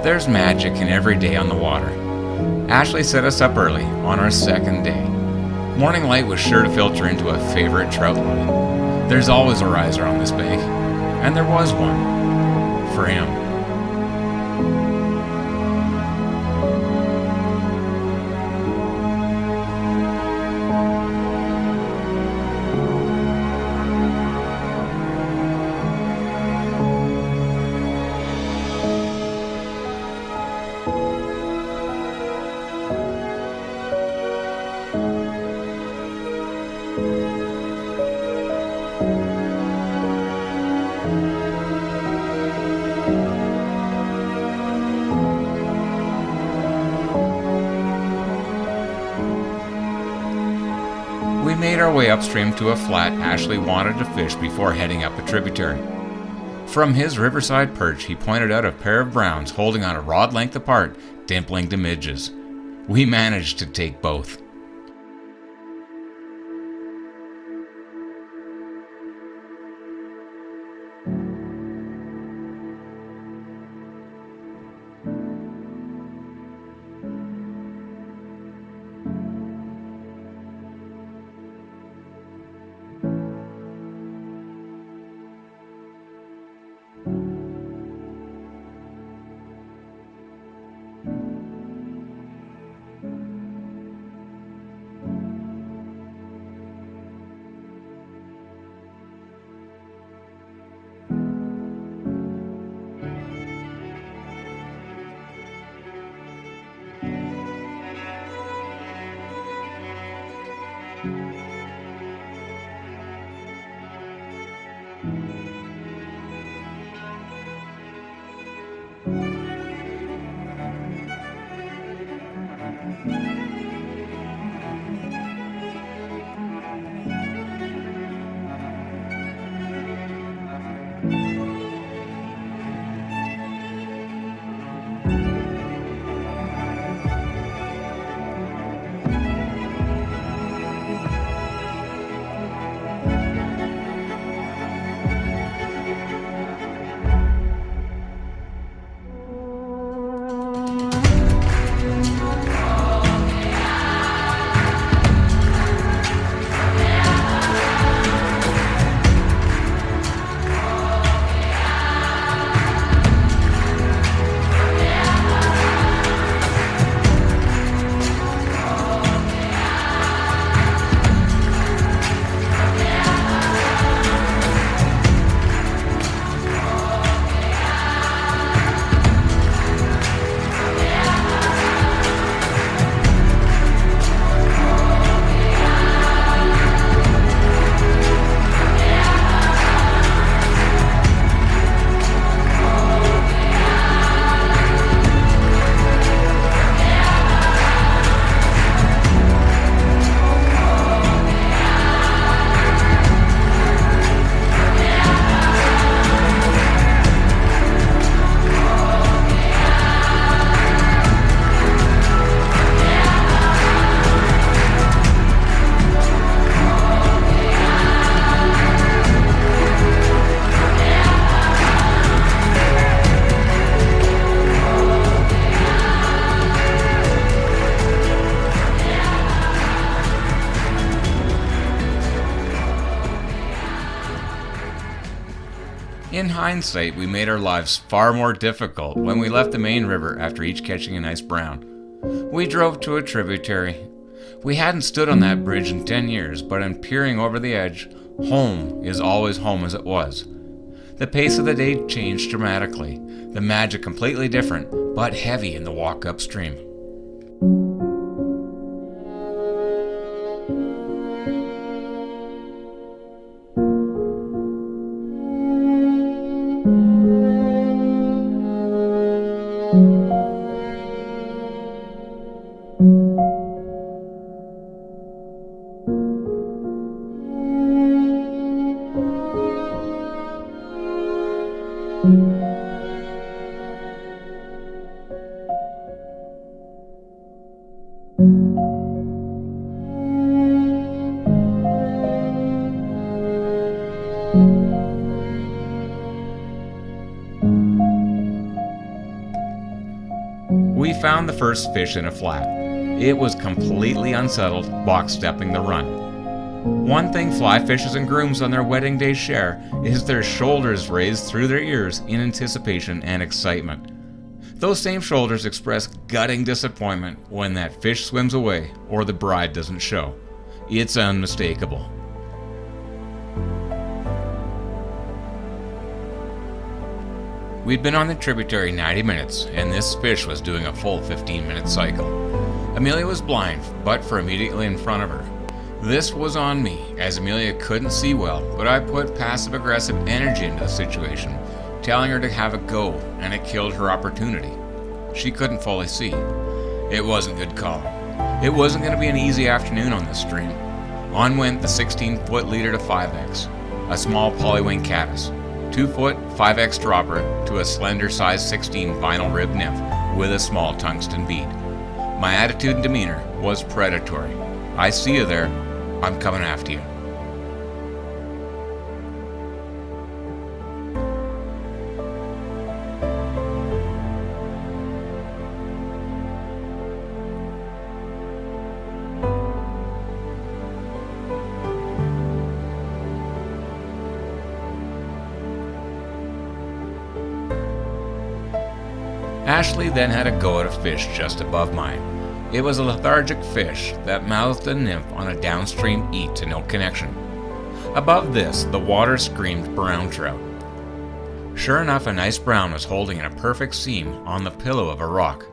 There's magic in every day on the water. Ashley set us up early on our second day. Morning light was sure to filter into a favorite trout line. There's always a riser on this bay, and there was one for him. We made our way upstream to a flat Ashley wanted to fish before heading up a tributary. From his riverside perch, he pointed out a pair of browns holding on a rod length apart, dimpling to midges. We managed to take both. In hindsight, we made our lives far more difficult when we left the main river after each catching a nice brown. We drove to a tributary. We hadn't stood on that bridge in 10 years, but in peering over the edge, home is always home as it was. The pace of the day changed dramatically, the magic completely different, but heavy in the walk upstream. found the first fish in a flat. It was completely unsettled, box stepping the run. One thing fly fishers and grooms on their wedding day share is their shoulders raised through their ears in anticipation and excitement. Those same shoulders express gutting disappointment when that fish swims away or the bride doesn't show. It's unmistakable. We'd been on the Tributary 90 minutes, and this fish was doing a full 15-minute cycle. Amelia was blind, but for immediately in front of her. This was on me, as Amelia couldn't see well, but I put passive-aggressive energy into the situation, telling her to have a go, and it killed her opportunity. She couldn't fully see. It wasn't good calling. It wasn't going to be an easy afternoon on this stream. On went the 16-foot leader to 5X, a small polywing caddis, 2-foot 5X dropper to a slender size 16 vinyl rib nymph with a small tungsten bead. My attitude and demeanor was predatory. I see you there. I'm coming after you. Ashley then had a go at a fish just above mine. It was a lethargic fish that mouthed a nymph on a downstream eat to no connection. Above this, the water screamed brown trout. Sure enough, a nice brown was holding in a perfect seam on the pillow of a rock,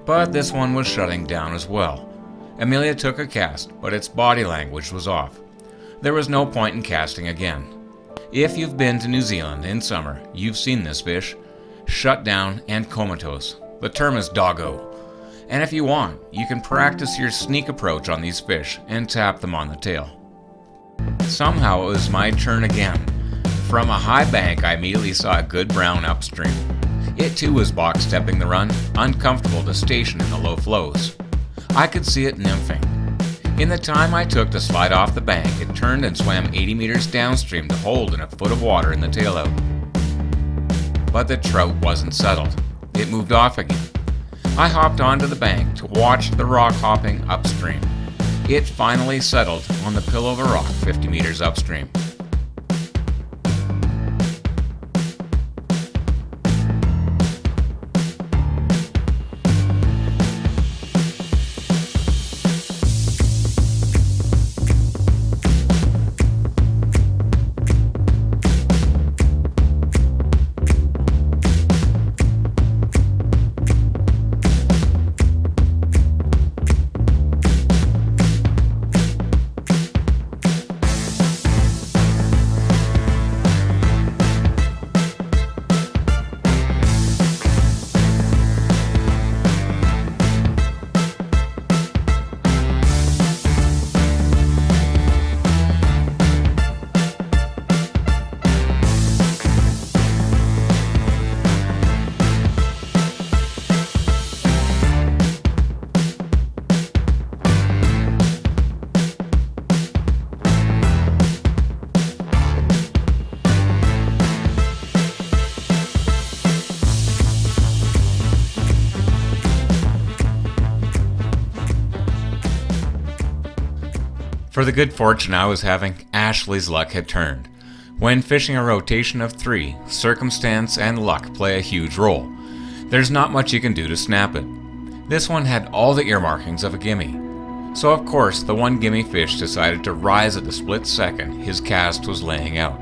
but this one was shutting down as well. Amelia took a cast, but its body language was off. There was no point in casting again. If you've been to New Zealand in summer, you've seen this fish. Shut down and comatose. The term is doggo. And if you want, you can practice your sneak approach on these fish and tap them on the tail. Somehow it was my turn again. From a high bank, I immediately saw a good brown upstream. It too was box stepping the run, uncomfortable to station in the low flows. I could see it nymphing. In the time I took to slide off the bank, it turned and swam 80 meters downstream to hold in a foot of water in the tail out. But the trout wasn't settled. It moved off again. I hopped onto the bank to watch the rock hopping upstream. It finally settled on the pillow of a rock 50 meters upstream. For the good fortune I was having, Ashley's luck had turned. When fishing a rotation of 3, circumstance and luck play a huge role. There's not much you can do to snap it. This one had all the earmarkings of a gimme. So of course the one gimme fish decided to rise at the split second his cast was laying out.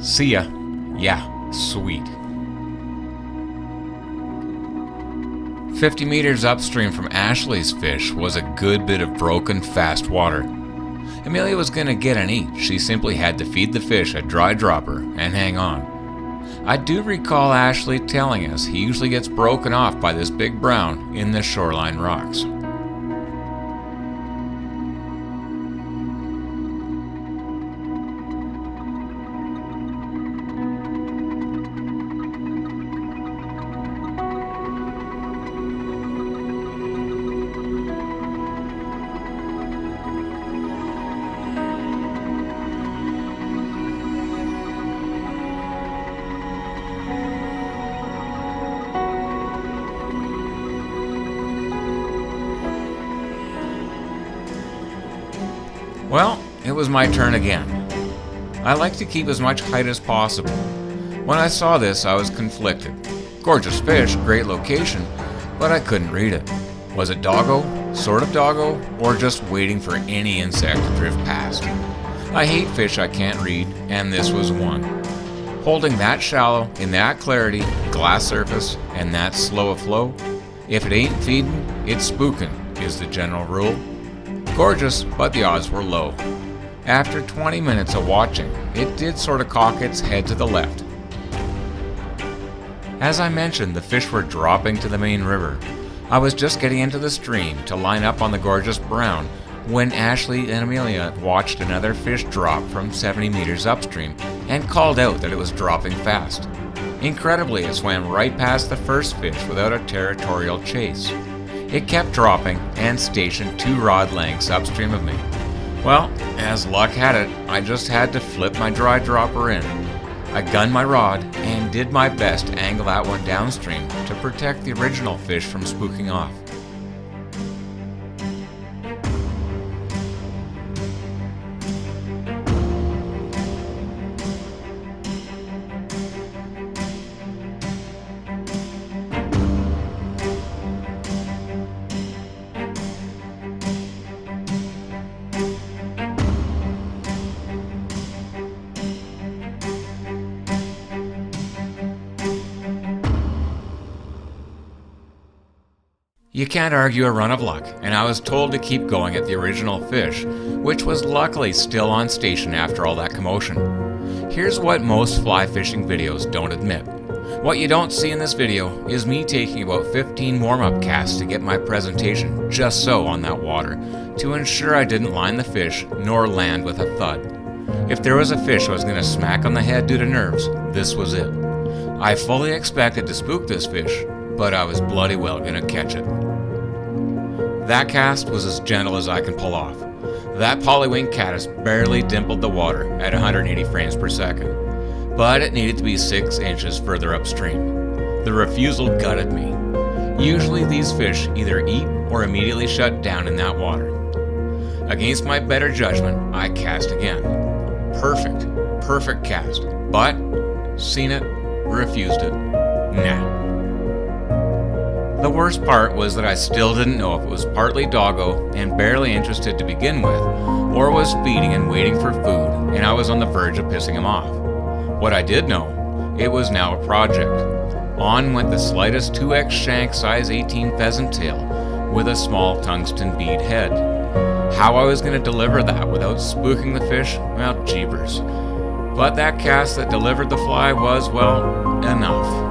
See ya. Yeah, sweet. 50 meters upstream from Ashley's fish was a good bit of broken, fast water. Amelia was going to get an eat. She simply had to feed the fish a dry dropper and hang on. I do recall Ashley telling us he usually gets broken off by this big brown in the shoreline rocks. Well, it was my turn again. I like to keep as much height as possible. When I saw this, I was conflicted. Gorgeous fish, great location, but I couldn't read it. Was it doggo, sort of doggo, or just waiting for any insect to drift past? I hate fish I can't read, and this was one. Holding that shallow, in that clarity, glass surface, and that slow a flow, if it ain't feeding, it's spooking, is the general rule. Gorgeous, but the odds were low. After 20 minutes of watching, it did sort of cock its head to the left. As I mentioned, the fish were dropping to the main river. I was just getting into the stream to line up on the gorgeous brown when Ashley and Amelia watched another fish drop from 70 meters upstream and called out that it was dropping fast. Incredibly, it swam right past the first fish without a territorial chase. It kept dropping and stationed 2 rod lengths upstream of me. Well, as luck had it, I just had to flip my dry dropper in. I gunned my rod and did my best to angle that one downstream to protect the original fish from spooking off. You can't argue a run of luck, and I was told to keep going at the original fish, which was luckily still on station after all that commotion. Here's what most fly fishing videos don't admit. What you don't see in this video is me taking about 15 warm-up casts to get my presentation just so on that water, to ensure I didn't line the fish nor land with a thud. If there was a fish I was going to smack on the head due to nerves, this was it. I fully expected to spook this fish, but I was bloody well going to catch it. That cast was as gentle as I can pull off. That polywing caddis barely dimpled the water at 180 frames per second, but it needed to be 6 inches further upstream. The refusal gutted me. Usually these fish either eat or immediately shut down in that water. Against my better judgment, I cast again. Perfect cast, but seen it, refused it. Nah. The worst part was that I still didn't know if it was partly doggo and barely interested to begin with, or was feeding and waiting for food, and I was on the verge of pissing him off. What I did know, it was now a project. On went the slightest 2x shank size 18 pheasant tail with a small tungsten bead head. How I was going to deliver that without spooking the fish, well, jeepers. But that cast that delivered the fly was, well, enough.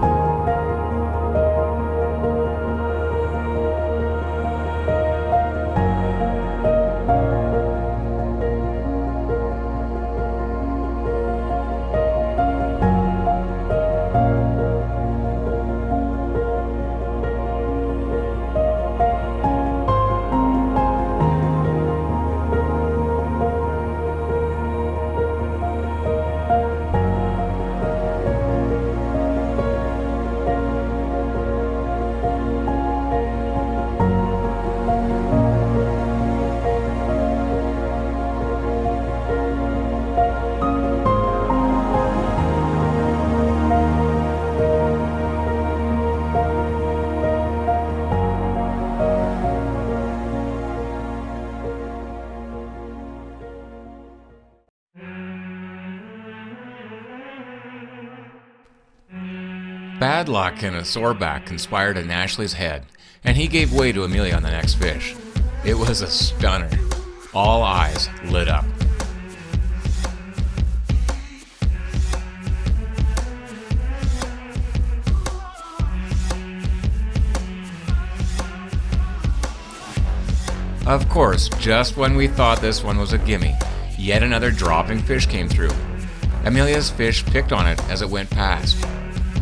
Bad luck and a sore back conspired in Ashley's head, and he gave way to Amelia on the next fish. It was a stunner. All eyes lit up. Of course, just when we thought this one was a gimme, yet another dropping fish came through. Amelia's fish picked on it as it went past.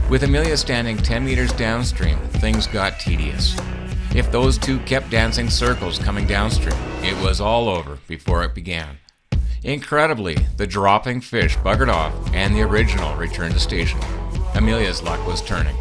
With Amelia standing 10 meters downstream, things got tedious. If those two kept dancing circles coming downstream, it was all over before it began. Incredibly, the dropping fish buggered off and the original returned to station. Amelia's luck was turning.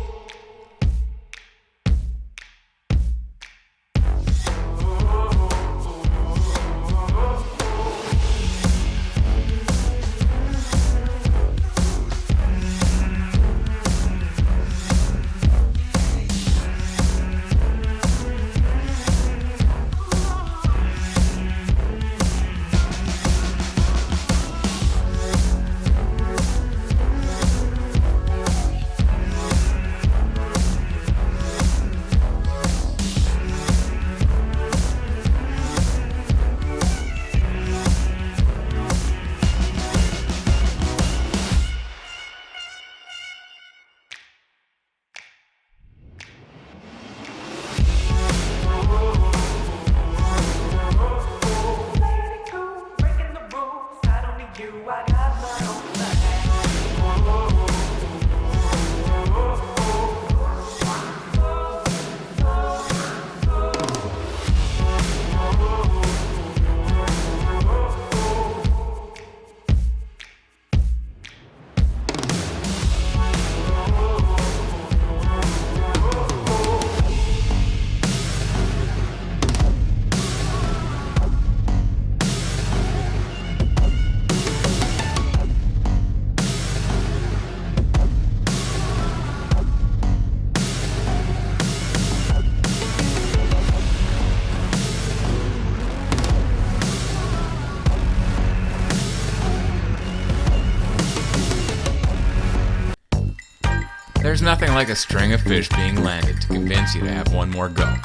There's nothing like a string of fish being landed to convince you to have one more go.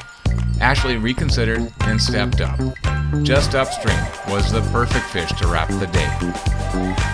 Ashley reconsidered and stepped up. Just upstream was the perfect fish to wrap the day.